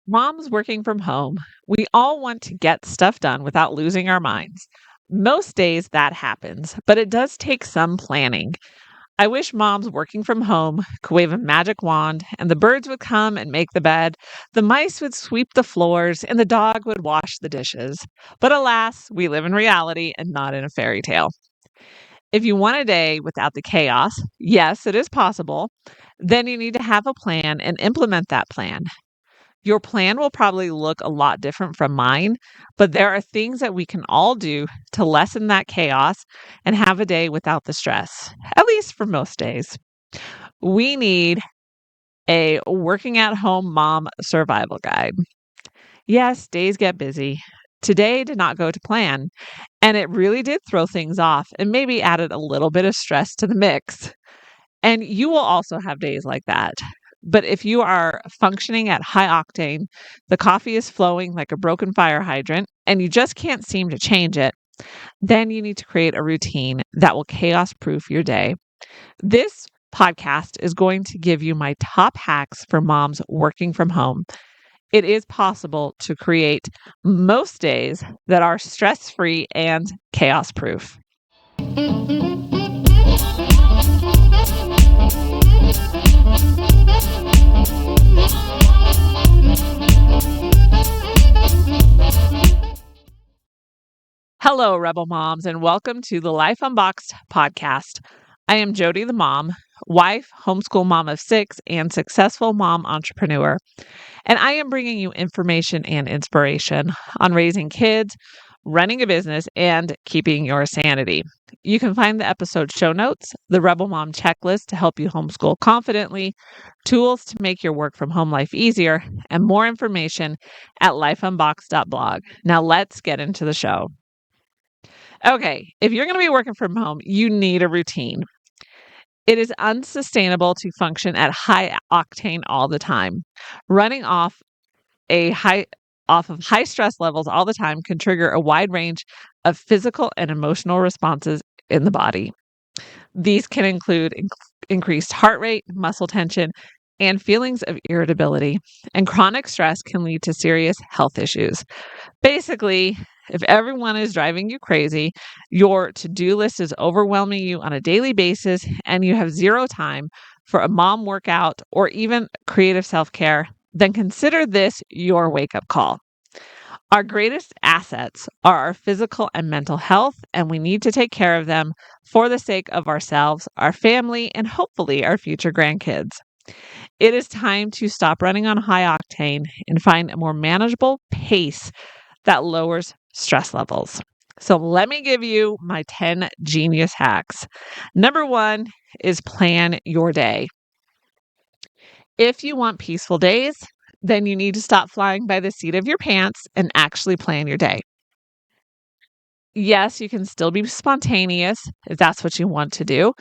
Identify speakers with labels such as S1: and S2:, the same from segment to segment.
S1: Moms working from home, we all want to get stuff done without losing our minds. Most days that happens, but it does take some planning. I wish moms working from home could wave a magic wand and the birds would come and make the bed, the mice would sweep the floors, and the dog would wash the dishes. But alas, we live in reality and not in a fairy tale. If you want a day without the chaos, yes, it is possible. Then you need to have a plan and implement that plan. Your plan will probably look a lot different from mine, but there are things that we can all do to lessen that chaos and have a day without the stress, at least for most days. We need a working at home mom survival guide. Yes, days get busy. Today did not go to plan, and it really did throw things off and maybe added a little bit of stress to the mix. And you will also have days like that. But if you are functioning at high octane, the coffee is flowing like a broken fire hydrant, and you just can't seem to change it, then you need to create a routine that will chaos proof your day. This podcast is going to give you my top hacks for moms working from home. It is possible to create most days that are stress free and chaos proof. Hello, Rebel Moms, and welcome to the Life Unboxed podcast. I am Jody the mom, wife, homeschool mom of 6, and successful mom entrepreneur. And I am bringing you information and inspiration on raising kids, running a business, and keeping your sanity. You can find the episode show notes, the Rebel Mom checklist to help you homeschool confidently, tools to make your work from home life easier, and more information at lifeunboxed.blog. Now let's get into the show. Okay, if you're going to be working from home, you need a routine. It is unsustainable to function at high octane all the time. Running off of high stress levels all the time can trigger a wide range of physical and emotional responses in the body. These can include increased heart rate, muscle tension, and feelings of irritability. And chronic stress can lead to serious health issues. Basically, if everyone is driving you crazy, your to-do list is overwhelming you on a daily basis, and you have zero time for a mom workout or even creative self-care, then consider this your wake-up call. Our greatest assets are our physical and mental health, and we need to take care of them for the sake of ourselves, our family, and hopefully our future grandkids. It is time to stop running on high octane and find a more manageable pace that lowers stress levels. So let me give you my 10 genius hacks. Number 1 is plan your day. If you want peaceful days, then you need to stop flying by the seat of your pants and actually plan your day. Yes, you can still be spontaneous if that's what you want to do,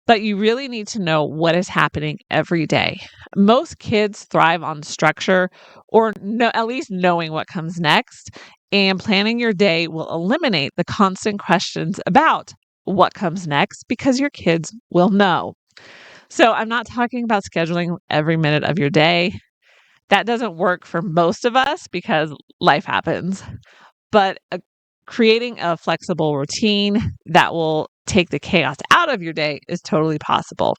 S1: but you really need to know what is happening every day. Most kids thrive on structure or at least knowing what comes next, and planning your day will eliminate the constant questions about what comes next because your kids will know. So I'm not talking about scheduling every minute of your day. That doesn't work for most of us because life happens. But creating a flexible routine that will take the chaos out of your day is totally possible.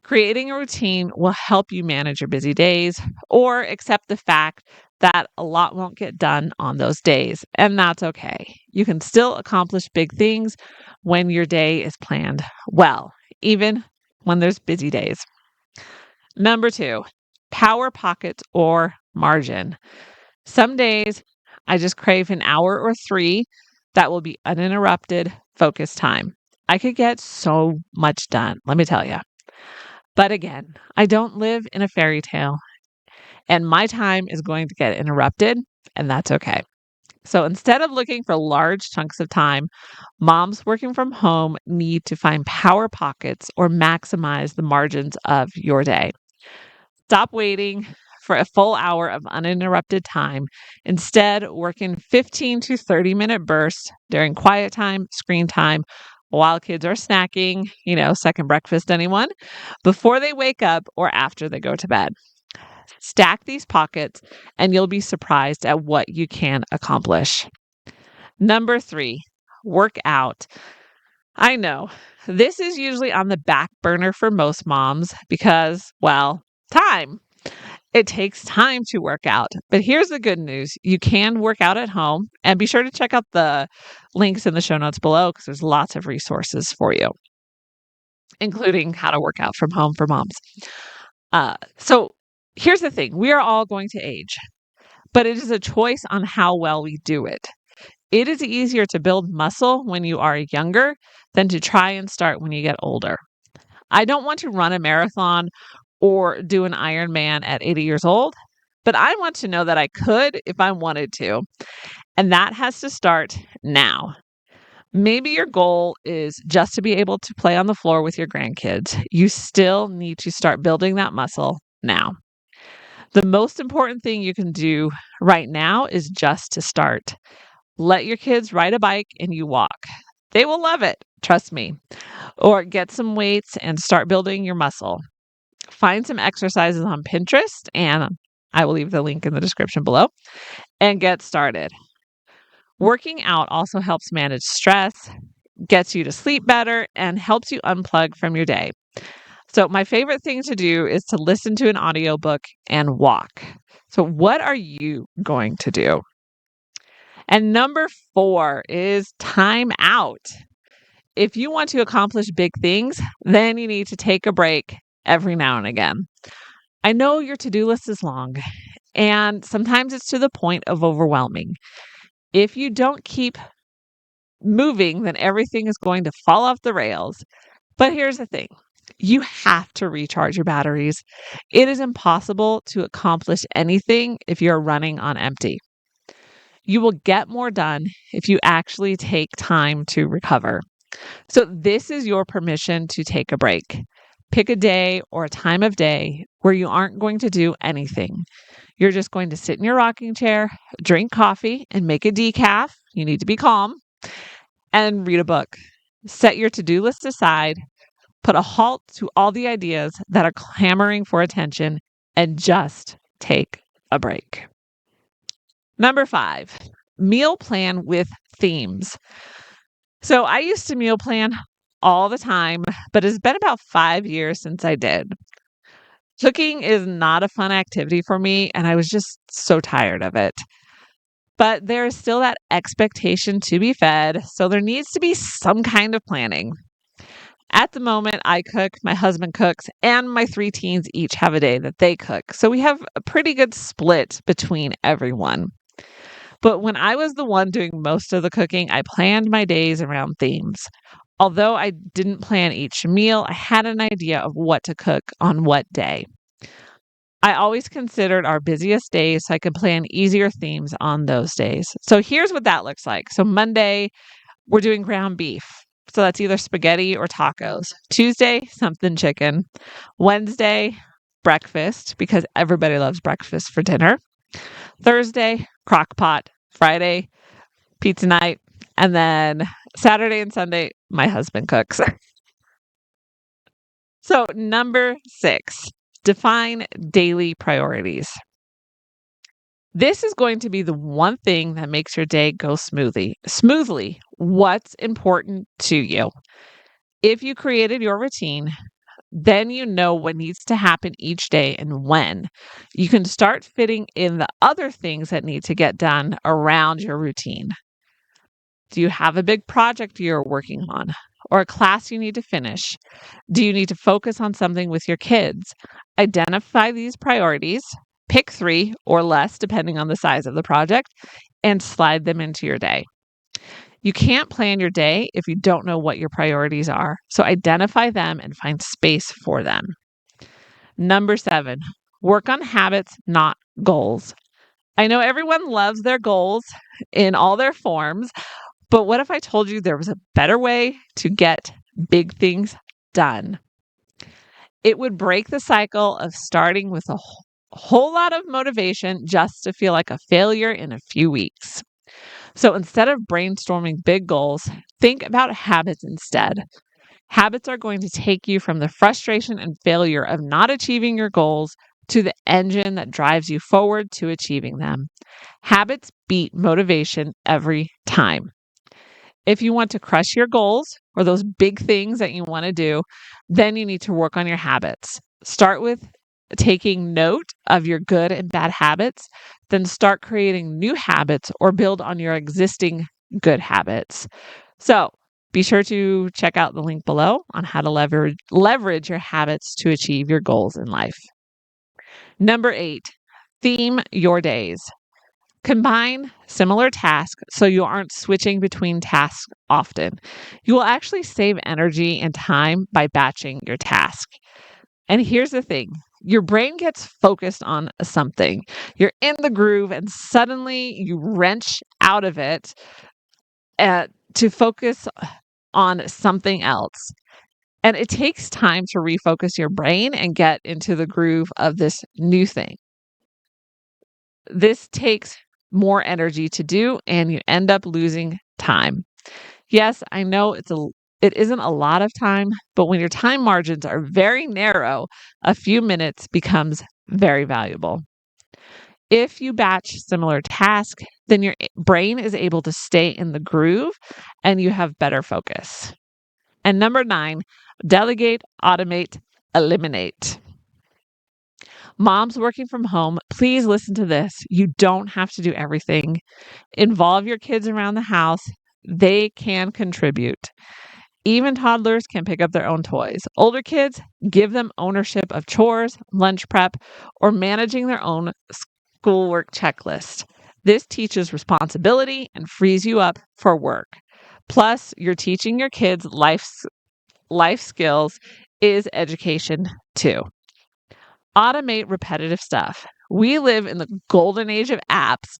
S1: Creating a routine will help you manage your busy days or accept the fact that a lot won't get done on those days, and that's okay. You can still accomplish big things when your day is planned well, even when there's busy days. Number 2, power pockets or margin. Some days I just crave an hour or 3 that will be uninterrupted focus time. I could get so much done, let me tell you. But again, I don't live in a fairy tale, and my time is going to get interrupted, and that's okay. So instead of looking for large chunks of time, moms working from home need to find power pockets or maximize the margins of your day. Stop waiting for a full hour of uninterrupted time. Instead, work in 15 to 30-minute bursts during quiet time, screen time, while kids are snacking, second breakfast, anyone, before they wake up or after they go to bed. Stack these pockets, and you'll be surprised at what you can accomplish. Number 3, work out. I know this is usually on the back burner for most moms because, well, time. It takes time to work out. But here's the good news. You can work out at home, and be sure to check out the links in the show notes below because there's lots of resources for you, including how to work out from home for moms. So here's the thing. We are all going to age, but it is a choice on how well we do it. It is easier to build muscle when you are younger than to try and start when you get older. I don't want to run a marathon or do an Ironman at 80 years old, but I want to know that I could if I wanted to. And that has to start now. Maybe your goal is just to be able to play on the floor with your grandkids. You still need to start building that muscle now. The most important thing you can do right now is just to start. Let your kids ride a bike and you walk. They will love it, trust me. Or get some weights and start building your muscle. Find some exercises on Pinterest, and I will leave the link in the description below, and get started. Working out also helps manage stress, gets you to sleep better, and helps you unplug from your day. So my favorite thing to do is to listen to an audiobook and walk. So what are you going to do? And number 4 is time out. If you want to accomplish big things, then you need to take a break every now and again. I know your to-do list is long, and sometimes it's to the point of overwhelming. If you don't keep moving, then everything is going to fall off the rails. But here's the thing. You have to recharge your batteries. It is impossible to accomplish anything if you're running on empty. You will get more done if you actually take time to recover. So this is your permission to take a break. Pick a day or a time of day where you aren't going to do anything. You're just going to sit in your rocking chair, drink coffee, and make a decaf. You need to be calm. And read a book. Set your to-do list aside. Put a halt to all the ideas that are clamoring for attention and just take a break. Number 5, meal plan with themes. So I used to meal plan all the time, but it's been about 5 years since I did. Cooking is not a fun activity for me, and I was just so tired of it. But there is still that expectation to be fed, so there needs to be some kind of planning. At the moment, I cook, my husband cooks, and my 3 teens each have a day that they cook. So we have a pretty good split between everyone. But when I was the one doing most of the cooking, I planned my days around themes. Although I didn't plan each meal, I had an idea of what to cook on what day. I always considered our busiest days so I could plan easier themes on those days. So here's what that looks like. So Monday, we're doing ground beef. So that's either spaghetti or tacos. Tuesday, something chicken. Wednesday, breakfast, because everybody loves breakfast for dinner. Thursday, crock pot. Friday, pizza night. And then Saturday and Sunday, my husband cooks. So number 6, define daily priorities. This is going to be the one thing that makes your day go smoothly. What's important to you? If you created your routine, then you know what needs to happen each day and when. You can start fitting in the other things that need to get done around your routine. Do you have a big project you're working on or a class you need to finish? Do you need to focus on something with your kids? Identify these priorities, pick 3 or less depending on the size of the project, and slide them into your day. You can't plan your day if you don't know what your priorities are. So identify them and find space for them. Number 7, work on habits, not goals. I know everyone loves their goals in all their forms, but what if I told you there was a better way to get big things done? It would break the cycle of starting with a whole lot of motivation just to feel like a failure in a few weeks. So instead of brainstorming big goals, think about habits instead. Habits are going to take you from the frustration and failure of not achieving your goals to the engine that drives you forward to achieving them. Habits beat motivation every time. If you want to crush your goals or those big things that you want to do, then you need to work on your habits. Start with taking note of your good and bad habits, then start creating new habits or build on your existing good habits. So be sure to check out the link below on how to leverage your habits to achieve your goals in life. Number 8, theme your days. Combine similar tasks so you aren't switching between tasks often. You will actually save energy and time by batching your task. And here's the thing, your brain gets focused on something. You're in the groove and suddenly you wrench out of it to focus on something else. And it takes time to refocus your brain and get into the groove of this new thing. This takes more energy to do, and you end up losing time. Yes, I know it isn't a lot of time, but when your time margins are very narrow, a few minutes becomes very valuable. If you batch similar tasks, then your brain is able to stay in the groove and you have better focus. And number 9, delegate, automate, eliminate. Moms working from home, please listen to this. You don't have to do everything. Involve your kids around the house. They can contribute. Even toddlers can pick up their own toys. Older kids, give them ownership of chores, lunch prep, or managing their own schoolwork checklist. This teaches responsibility and frees you up for work. Plus, you're teaching your kids life skills is education too. Automate repetitive stuff. We live in the golden age of apps.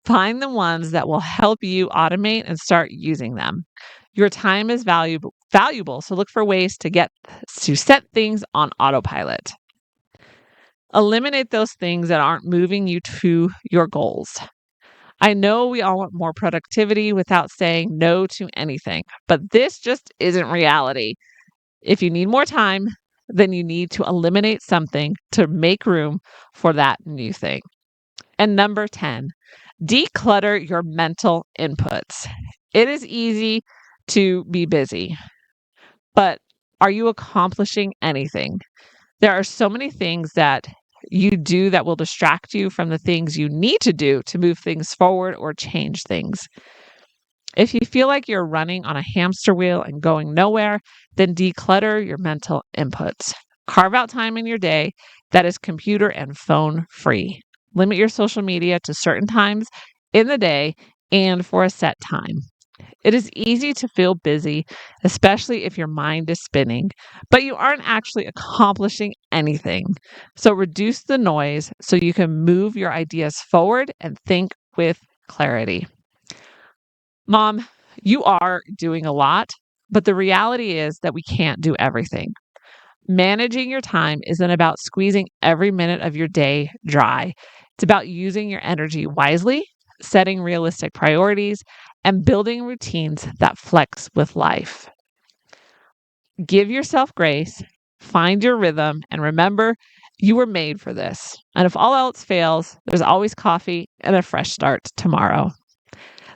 S1: Find the ones that will help you automate and start using them. Your time is valuable, so look for ways to set things on autopilot. Eliminate those things that aren't moving you to your goals. I know we all want more productivity without saying no to anything, but this just isn't reality. If you need more time, then you need to eliminate something to make room for that new thing. And number 10, declutter your mental inputs. It is easy to be busy, but are you accomplishing anything? There are so many things that you do that will distract you from the things you need to do to move things forward or change things. If you feel like you're running on a hamster wheel and going nowhere, then declutter your mental inputs. Carve out time in your day that is computer and phone free. Limit your social media to certain times in the day and for a set time. It is easy to feel busy, especially if your mind is spinning, but you aren't actually accomplishing anything. So reduce the noise so you can move your ideas forward and think with clarity. Mom, you are doing a lot, but the reality is that we can't do everything. Managing your time isn't about squeezing every minute of your day dry. It's about using your energy wisely, setting realistic priorities, and building routines that flex with life. Give yourself grace, find your rhythm, and remember you were made for this. And if all else fails, there's always coffee and a fresh start tomorrow.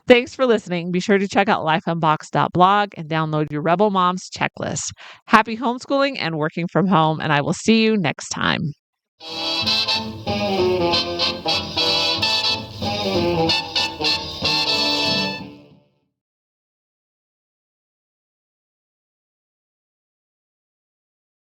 S1: Thanks for listening. Be sure to check out lifeunboxed.blog and download your Rebel Moms checklist. Happy homeschooling and working from home, and I will see you next time.